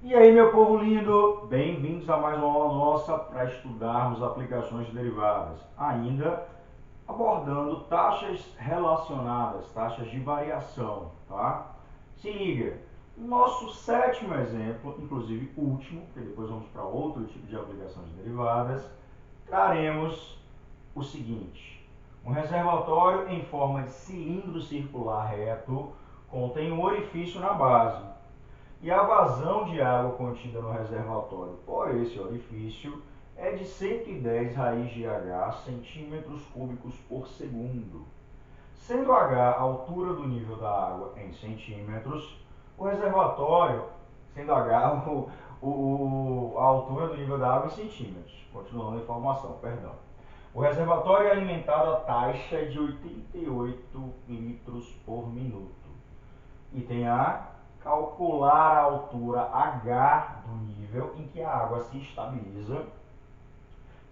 E aí, meu povo lindo, bem-vindos a mais uma aula nossa para estudarmos aplicações de derivadas, ainda abordando taxas relacionadas, taxas de variação, tá? Se liga, nosso sétimo exemplo, inclusive último, porque depois vamos para outro tipo de aplicação de derivadas, traremos o seguinte: um reservatório em forma de cilindro circular reto contém um orifício na base e a vazão de água contida no reservatório por esse orifício é de 110 raiz de H centímetros cúbicos por segundo. Sendo H a altura do nível da água em centímetros, o reservatório, sendo H a altura do nível da água em centímetros, continuando a informação, perdão. O reservatório é alimentado a taxa de 88 litros por minuto. Item A, calcular a altura H do nível em que a água se estabiliza.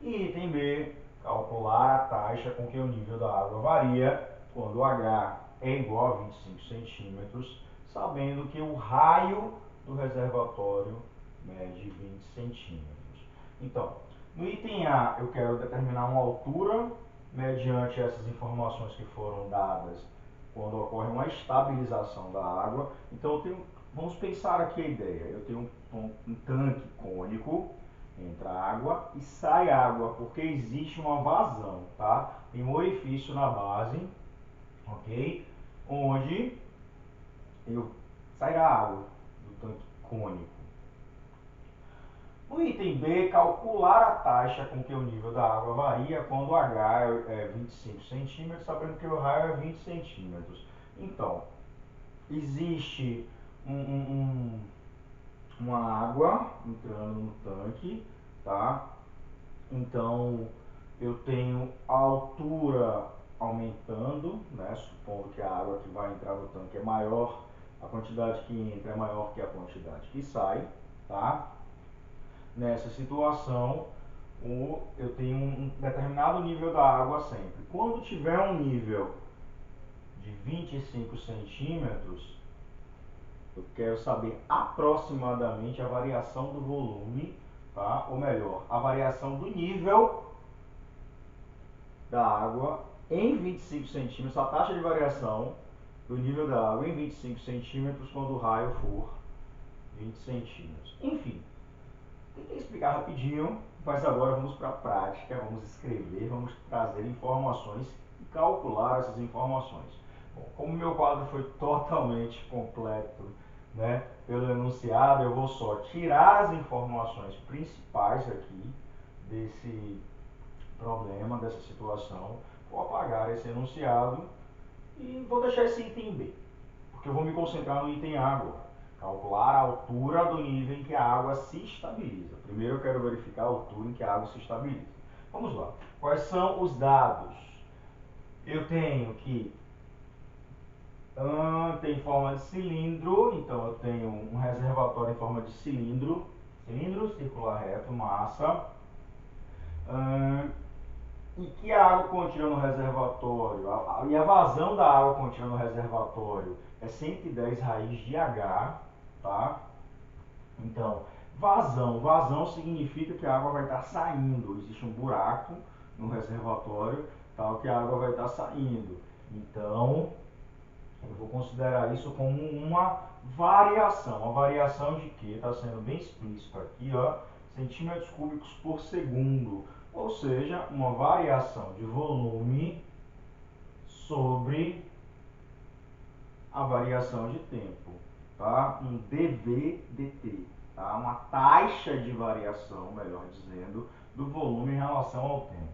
E item B, calcular a taxa com que o nível da água varia quando H é igual a 25 centímetros, sabendo que o raio do reservatório mede 20 centímetros. Então, no item A, eu quero determinar uma altura mediante essas informações que foram dadas quando ocorre uma estabilização da água. Então, vamos pensar aqui a ideia. Eu tenho um tanque cônico, entra água e sai água, porque existe uma vazão, tá? Tem um orifício na base, ok? Onde sairá água do tanque cônico. No item B, calcular a taxa com que o nível da água varia quando o H é 25 centímetros, sabendo que o raio é 20 centímetros. Então, existe uma água entrando no tanque, tá? Então, eu tenho a altura aumentando, né? Supondo que a água que vai entrar no tanque é maior, a quantidade que entra é maior que a quantidade que sai, tá? Nessa situação, eu tenho um determinado nível da água sempre. Quando tiver um nível de 25 centímetros, eu quero saber aproximadamente a variação do volume, tá? Ou melhor, a variação do nível da água em 25 centímetros, a taxa de variação do nível da água em 25 centímetros quando o raio for 20 centímetros. Enfim, tentei explicar rapidinho, mas agora vamos para a prática, vamos escrever, vamos trazer informações e calcular essas informações. Bom, como meu quadro foi totalmente completo, né, pelo enunciado, eu vou só tirar as informações principais aqui desse problema, dessa situação, vou apagar esse enunciado e vou deixar esse item B, porque eu vou me concentrar no item A agora. Calcular a altura do nível em que a água se estabiliza. Primeiro eu quero verificar a altura em que a água se estabiliza. Vamos lá. Quais são os dados? Eu tenho que tem forma de cilindro, então eu tenho um reservatório em forma de cilindro circular reto, massa. E que a água contida no reservatório, e a vazão da água contida no reservatório é 110 raiz de H, tá? Então, vazão significa que a água vai estar saindo, existe um buraco no reservatório, tal que a água vai estar saindo. Então, eu vou considerar isso como uma variação de que está sendo bem explícito aqui, ó, centímetros cúbicos por segundo, ou seja, uma variação de volume sobre a variação de tempo, tá? Um dV/dt, tá? Uma taxa de variação, melhor dizendo, do volume em relação ao tempo.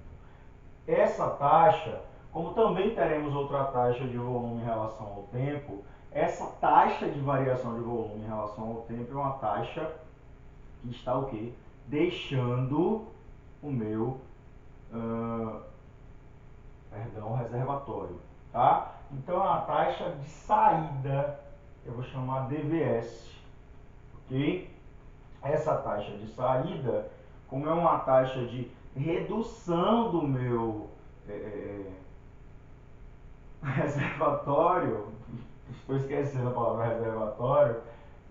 Essa taxa, como também teremos outra taxa de volume em relação ao tempo, essa taxa de variação de volume em relação ao tempo é uma taxa que está o quê? Deixando o meu reservatório, tá? Então é uma taxa de saída, eu vou chamar DVS, ok? Essa taxa de saída, como é uma taxa de redução do meu reservatório, estou esquecendo a palavra reservatório,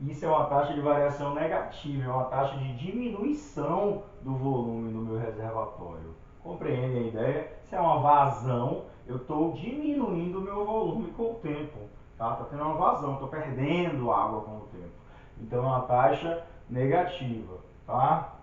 Isso é uma taxa de variação negativa, é uma taxa de diminuição do volume no meu reservatório. Compreendem a ideia? Se é uma vazão, eu estou diminuindo o meu volume com o tempo. Tá tendo uma vazão, estou perdendo água com o tempo. Então é uma taxa negativa. Tá?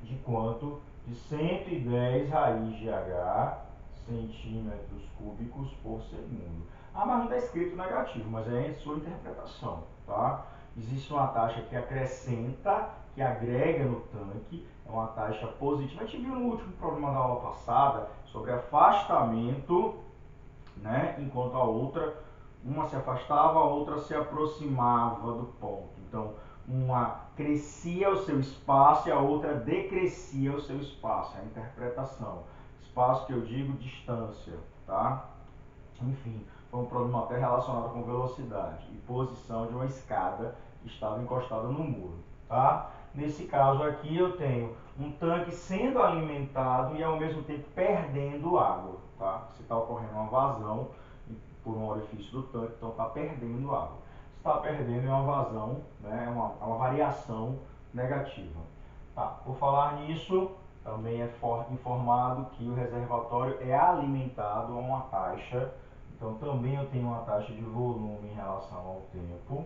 De quanto? De 110 raiz de H centímetros cúbicos por segundo. Ah, mas não está escrito negativo, mas é em sua interpretação, tá? Existe uma taxa que acrescenta, que agrega no tanque, é uma taxa positiva. A gente viu no último problema da aula passada sobre afastamento, né? Enquanto a outra, uma se afastava, a outra se aproximava do ponto. Então, uma crescia o seu espaço e a outra decrescia o seu espaço. É a interpretação. Espaço que eu digo distância, tá? Enfim, foi um problema até relacionado com velocidade e posição de uma escada que estava encostada no muro, tá? Nesse caso aqui eu tenho um tanque sendo alimentado e ao mesmo tempo perdendo água, tá? Se está ocorrendo uma vazão por um orifício do tanque, então está perdendo água. Se está perdendo é uma vazão, né? É uma variação negativa. Tá? Por falar nisso, também é informado que o reservatório é alimentado a uma taxa. Então também eu tenho uma taxa de volume em relação ao tempo,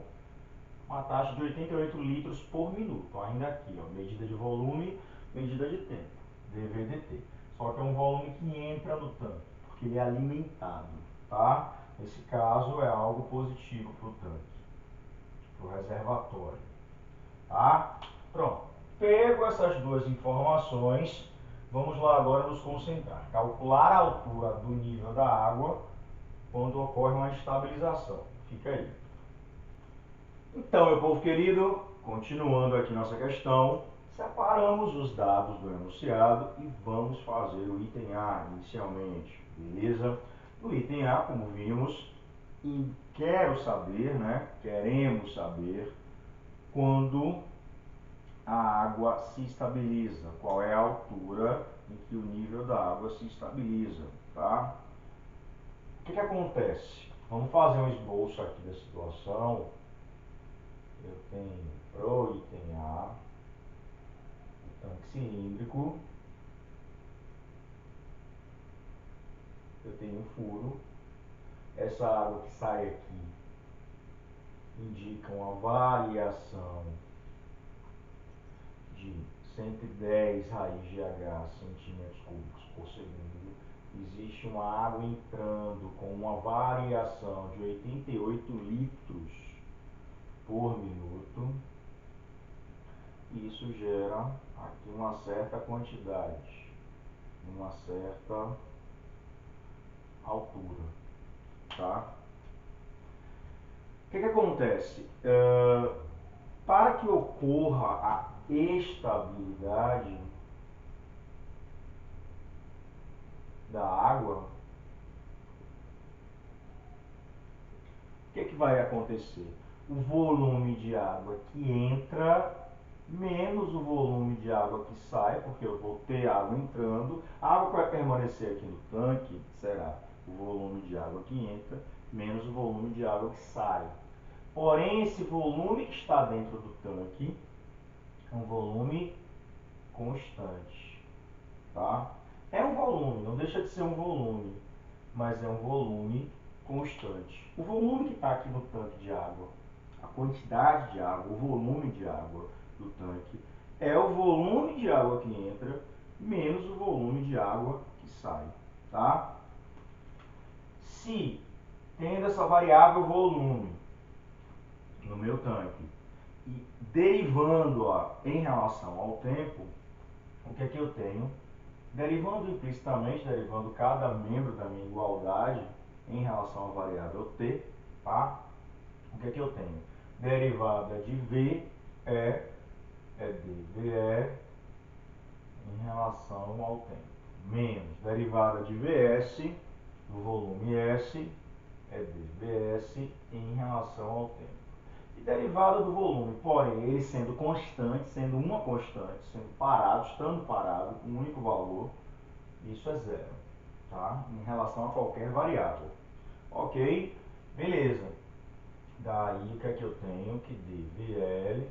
uma taxa de 88 litros por minuto. Ainda aqui, ó, medida de volume, medida de tempo, dVdt. Só que é um volume que entra no tanque, porque ele é alimentado, tá? Nesse caso é algo positivo para o tanque, para o reservatório, tá? Pronto. Pego essas duas informações, vamos lá agora nos concentrar. Calcular a altura do nível da água quando ocorre uma estabilização. Fica aí. Então, meu povo querido, continuando aqui nossa questão, separamos os dados do enunciado e vamos fazer o item A inicialmente, beleza? No item A, como vimos, queremos saber quando a água se estabiliza, qual é a altura em que o nível da água se estabiliza, tá? O que acontece? Vamos fazer um esboço aqui da situação. Eu tenho pro item A, o tanque cilíndrico, eu tenho um furo, essa água que sai aqui indica uma variação de 110 raiz de H centímetros cúbicos por segundo. Existe uma água entrando com uma variação de 88 litros por minuto. E isso gera aqui uma certa quantidade, uma certa altura, tá? O que acontece? Para que ocorra a estabilidade da água, o que vai acontecer? O volume de água que entra menos o volume de água que sai, porque eu vou ter água entrando, a água que vai permanecer aqui no tanque será o volume de água que entra menos o volume de água que sai. Porém, esse volume que está dentro do tanque é um volume constante, tá? É um volume, não deixa de ser um volume, mas é um volume constante. O volume que está aqui no tanque de água, a quantidade de água, o volume de água do tanque, é o volume de água que entra menos o volume de água que sai, tá? Se, tendo essa variável volume no meu tanque e derivando-a em relação ao tempo, o que é que eu tenho? Derivando implicitamente, derivando cada membro da minha igualdade em relação à variável t, tá? O que é que eu tenho? Derivada de V é dVe em relação ao tempo, menos derivada de Vs do volume S é dVs em relação ao tempo. E derivada do volume, porém, ele sendo constante, sendo uma constante, sendo parado, estando parado, com um único valor, isso é zero, tá? Em relação a qualquer variável. Ok? Beleza. Daí o que é que eu tenho? Que dVL,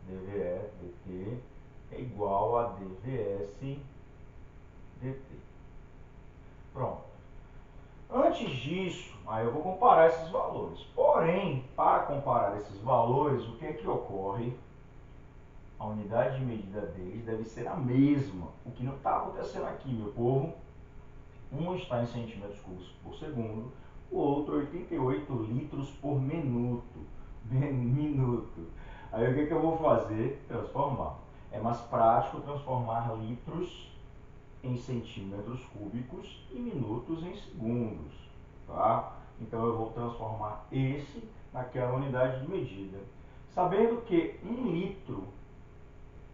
dVE, dt é igual a dVS, dt. Pronto. Antes disso, aí eu vou comparar esses valores. Porém, para comparar esses valores, o que é que ocorre? A unidade de medida deles deve ser a mesma. O que não está acontecendo aqui, meu povo. Um está em centímetros cúbicos por segundo, o outro 88 litros por minuto. Minuto. Aí o que, é que eu vou fazer? Transformar. É mais prático transformar litros em centímetros cúbicos e minutos em segundos. Tá? Então eu vou transformar esse naquela unidade de medida. Sabendo que 1 litro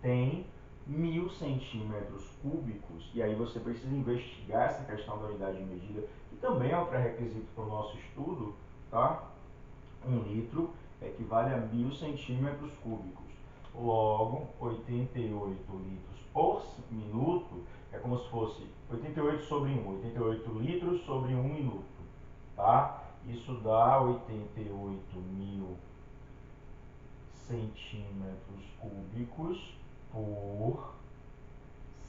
tem 1000 centímetros cúbicos, e aí você precisa investigar essa questão da unidade de medida, que também é um pré-requisito para o nosso estudo, tá? 1 litro equivale a 1000 centímetros cúbicos. Logo, 88 litros por minuto é como se fosse 88 sobre 1, 88 litros sobre 1 minuto, tá? Isso dá 88 mil centímetros cúbicos por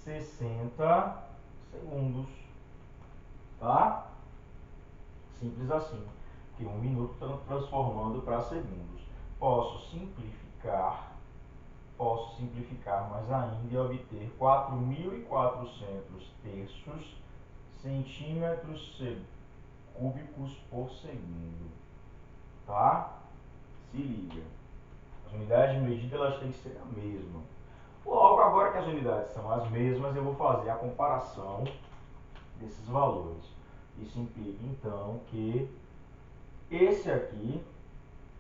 60 segundos, tá? Simples assim, que 1 minuto está transformando para segundos. Posso simplificar mais ainda e obter 4.400 terços centímetros cúbicos por segundo, tá? Se liga, as unidades de medida elas têm que ser a mesma. Logo, agora que as unidades são as mesmas, eu vou fazer a comparação desses valores. Isso implica, então, que esse aqui,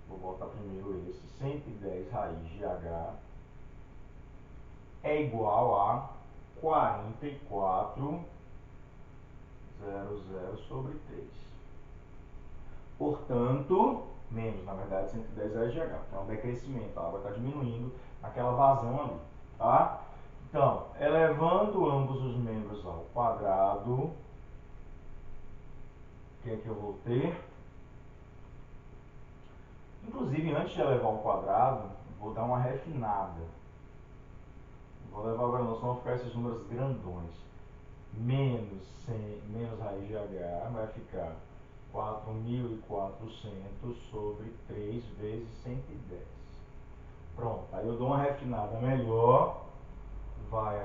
vou botar primeiro esse, 110 raiz de H, é igual a 44,00 sobre 3. Portanto, menos, na verdade, 110 raiz de H, é um decrescimento, a água está diminuindo naquela vazão ali, tá? Então, elevando ambos os membros ao quadrado, o que é que eu vou ter? Inclusive, antes de elevar ao quadrado, vou dar uma refinada. Vou levar agora, nós vamos ficar esses números grandões. Menos raiz de H vai ficar 4.400 sobre 3 vezes 110. Pronto, aí eu dou uma refinada melhor. Vai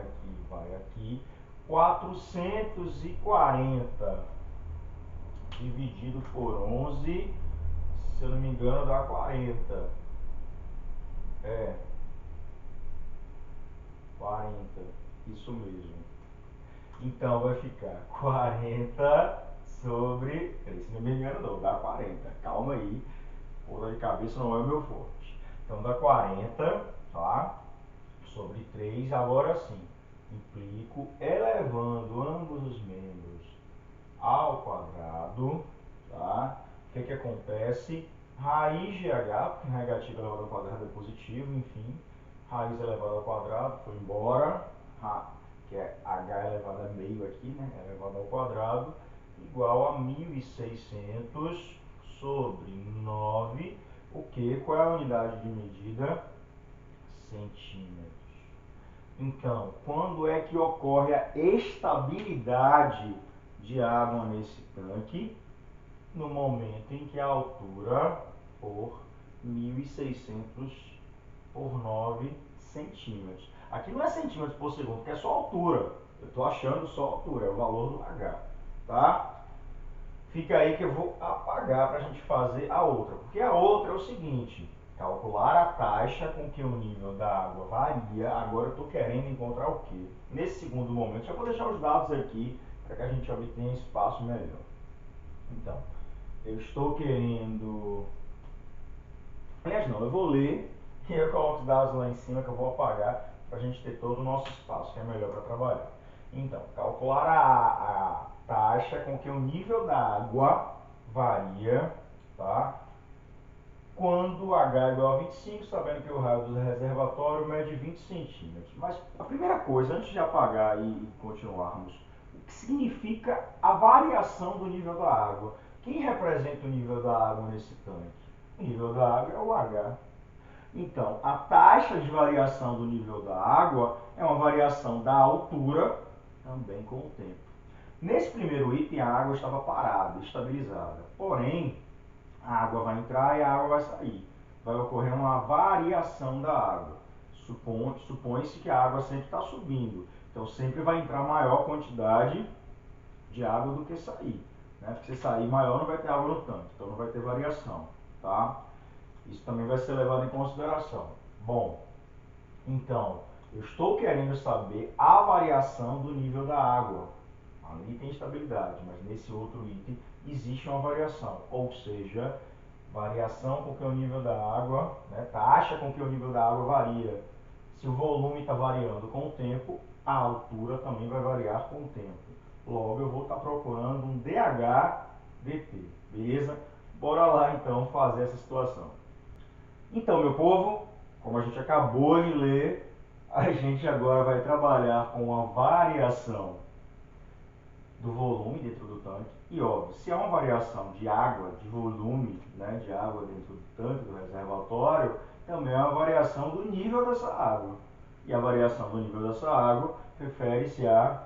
aqui. 440 dividido por 11, se eu não me engano, dá 40. 40, isso mesmo. Então vai ficar 40 sobre, se não me engano não, dá 40. Calma aí, porra de cabeça não é o meu forte. Então dá 40, tá? Sobre 3, agora sim, implico elevando ambos os membros ao quadrado, tá? O que que acontece? Raiz de h, porque negativo elevado ao quadrado é positivo, enfim. Raiz elevada ao quadrado, foi embora. Que é h elevado a meio aqui, né? Elevado ao quadrado, igual a 1.600 sobre 9. O que? Qual é a unidade de medida? Centímetros. Então, quando é que ocorre a estabilidade de água nesse tanque? No momento em que a altura for 1.600 por 9 centímetros. Aqui não é centímetros por segundo, que é só altura. Eu estou achando só altura, é o valor do H. Tá? Fica aí que eu vou apagar para a gente fazer a outra. Porque a outra é o seguinte: calcular a taxa com que o nível da água varia. Agora eu estou querendo encontrar o quê? Nesse segundo momento, já vou deixar os dados aqui para que a gente obtenha espaço melhor. Então, eu estou querendo... Aliás, não, eu vou ler e eu coloco os dados lá em cima que eu vou apagar para a gente ter todo o nosso espaço, que é melhor para trabalhar. Então, calcular a taxa com que o nível da água varia, tá? Quando H é igual a 25, sabendo que o raio do reservatório mede 20 centímetros. Mas a primeira coisa, antes de apagar e continuarmos, o que significa a variação do nível da água? Quem representa o nível da água nesse tanque? O nível da água é o H. Então, a taxa de variação do nível da água é uma variação da altura também com o tempo. Nesse primeiro item, a água estava parada, estabilizada. Porém, a água vai entrar e a água vai sair. Vai ocorrer uma variação da água. Supõe-se que a água sempre está subindo. Então, sempre vai entrar maior quantidade de água do que sair. Né? Porque se sair maior, não vai ter água no tanque. Então, não vai ter variação. Tá? Isso também vai ser levado em consideração. Bom, então, eu estou querendo saber a variação do nível da água. Ali tem estabilidade, mas nesse outro item existe uma variação, ou seja, variação com que o nível da água, né, taxa com que o nível da água varia. Se o volume está variando com o tempo, a altura também vai variar com o tempo. Logo, eu vou estar procurando um DH/dt, beleza? Bora lá então fazer essa situação. Então, meu povo, como a gente acabou de ler, a gente agora vai trabalhar com a variação do volume dentro do tanque. E óbvio, se há uma variação de água, de volume, né, de água dentro do tanque, do reservatório, também é uma variação do nível dessa água. E a variação do nível dessa água refere-se à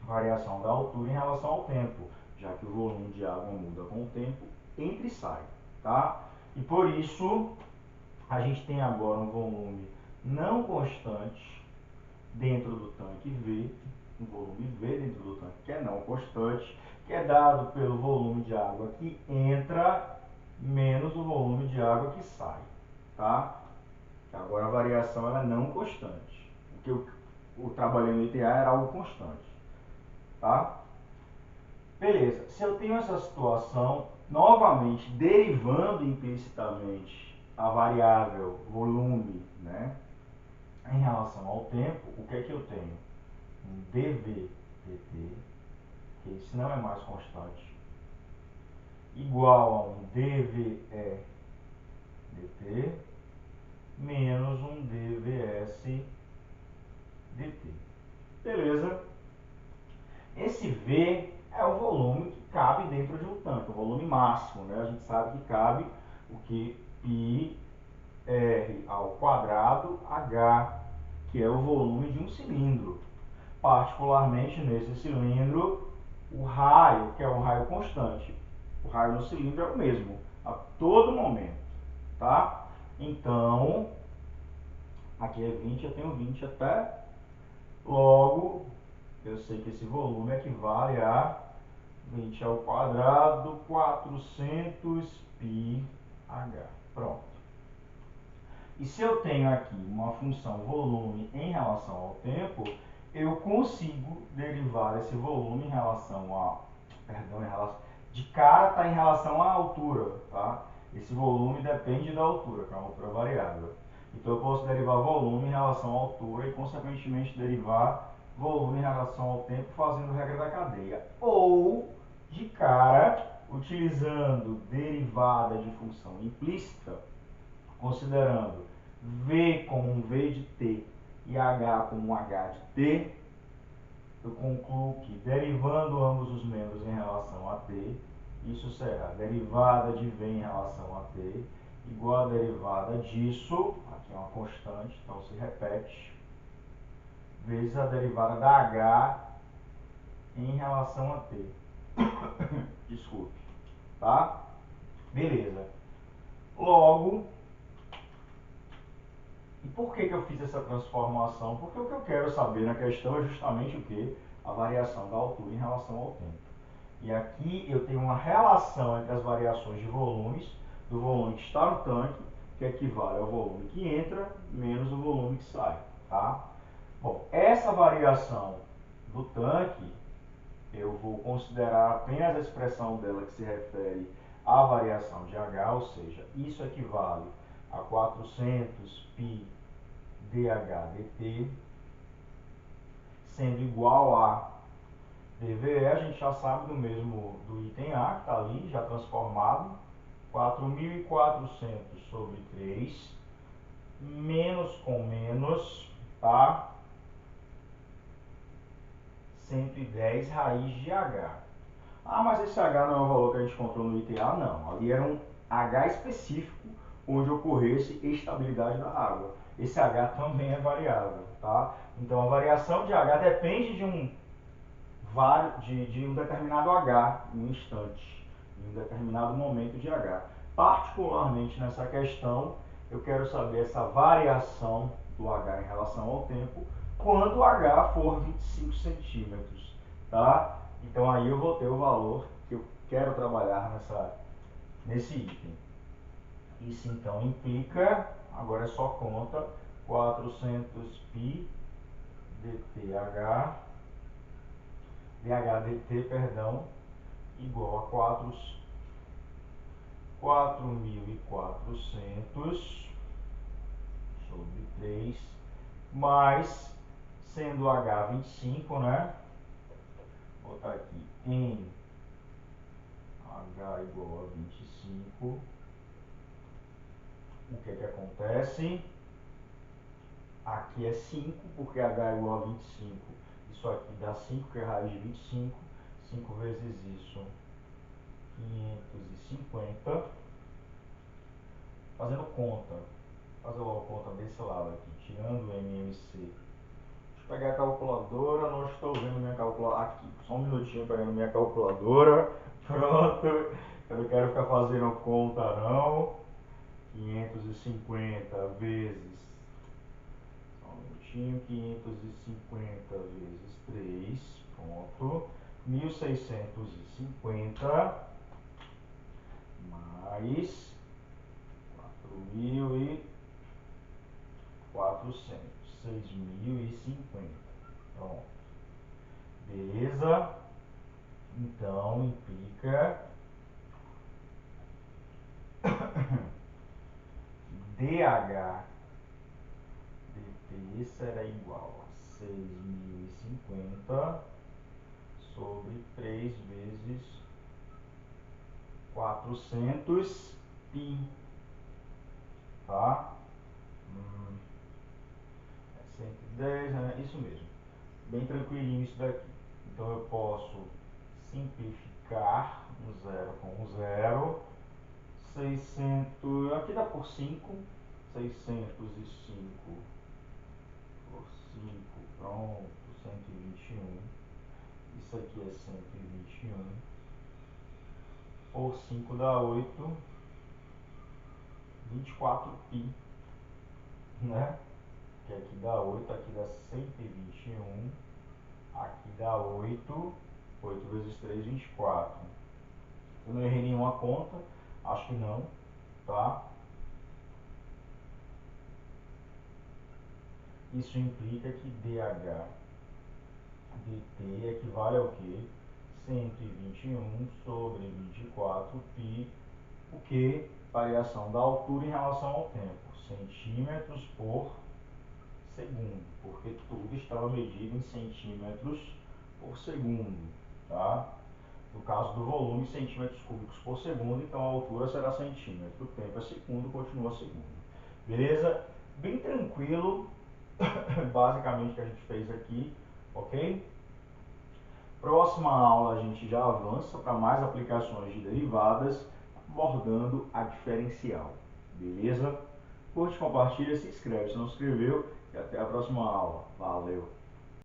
variação da altura em relação ao tempo, já que o volume de água muda com o tempo, entra e sai. Tá? E por isso, a gente tem agora um volume não constante dentro do tanque V, um volume V dentro do tanque que é não constante, que é dado pelo volume de água que entra menos o volume de água que sai. Tá? Agora a variação ela é não constante, porque o trabalho no ITA era algo constante. Tá? Beleza, se eu tenho essa situação, novamente derivando implicitamente a variável volume, né, em relação ao tempo, o que é que eu tenho? Um dV/dt, que esse não é mais constante, igual a um dVE/dt menos um dVS/dt. Beleza? Esse V é o volume que cabe dentro de um tanque, o volume máximo, né? A gente sabe que cabe o que πr ao quadrado h, que é o volume de um cilindro. Particularmente nesse cilindro, o raio, que é um raio constante, o raio no cilindro é o mesmo, a todo momento, tá? Então, aqui é 20, eu tenho 20 até, logo, eu sei que esse volume equivale a 20 ao quadrado, 400 πh. Pronto. E se eu tenho aqui uma função volume em relação ao tempo, eu consigo derivar esse volume em relação a... de cara está em relação à altura, tá? Esse volume depende da altura, que é uma altura variável. Então eu posso derivar volume em relação à altura e, consequentemente, derivar volume em relação ao tempo fazendo regra da cadeia. Ou, de cara, utilizando derivada de função implícita, considerando V como um V de t e H como um H de t, eu concluo que, derivando ambos os membros em relação a t, isso será derivada de V em relação a t igual a derivada disso, aqui é uma constante, então se repete, vezes a derivada da H em relação a t. Desculpe, tá? Beleza. Logo, e por que eu fiz essa transformação? Porque o que eu quero saber na questão é justamente o que? A variação da altura em relação ao tempo. E aqui eu tenho uma relação entre as variações de volumes, do volume que está no tanque, que equivale ao volume que entra, menos o volume que sai. Tá? Bom, essa variação do tanque, eu vou considerar apenas a expressão dela que se refere à variação de H, ou seja, isso equivale a 400 π dH/dt, sendo igual a dVE, a gente já sabe do mesmo do item A, que está ali, já transformado, 4.400 sobre 3, menos com menos, tá? 110 raiz de H. Ah, mas esse H não é o valor que a gente encontrou no item A? Não, ali era um H específico onde ocorresse estabilidade da água. Esse H também é variável, tá? Então a variação de H depende de um determinado H em um instante, em um determinado momento de H. Particularmente nessa questão, eu quero saber essa variação do H em relação ao tempo quando o H for 25 centímetros, tá? Então aí eu vou ter o valor que eu quero trabalhar nesse item. Isso então implica, agora é só conta, 400π dTh, dHdt, perdão, igual a 4.400 sobre 3, mais, sendo H 25, né? Vou botar aqui em H igual a 25. O que é que acontece? Aqui é 5, porque H é igual a 25. Isso aqui dá 5, que é a raiz de 25. 5 vezes isso, 550. Fazendo conta. Fazer logo conta desse lado aqui, tirando o MMC. Deixa eu pegar a calculadora, não estou vendo minha calculadora. Aqui, só um minutinho pegando minha calculadora. Pronto. Eu não quero ficar fazendo conta não. 550 vezes, só um minutinho, 550 vezes 3, ponto, 1650, mais 4.400, 6.050, pronto, beleza? Então, implica DH dt será igual a 6.050 sobre 3 vezes 400π, tá? É 110, né? Isso mesmo. Bem tranquilinho isso daqui. Então eu posso simplificar um zero com um zero. 600, aqui dá por 5, 605 por 5, pronto, 121. Isso aqui é 121. Por 5 dá 8, 24π, né? Que aqui dá 8, aqui dá 121, aqui dá 8, 8 vezes 3, 24. Eu não errei nenhuma conta, acho que não, tá? Isso implica que dH dt equivale ao quê? 121 sobre 24π, o que? Variação da altura em relação ao tempo, centímetros por segundo, porque tudo estava medido em centímetros por segundo, tá? No caso do volume, centímetros cúbicos por segundo, então a altura será centímetro, o tempo é segundo, continua segundo. Beleza? Bem tranquilo, basicamente o que a gente fez aqui, ok? Próxima aula a gente já avança para mais aplicações de derivadas, abordando a diferencial. Beleza? Curte, compartilha, se inscreve se não se inscreveu e até a próxima aula. Valeu!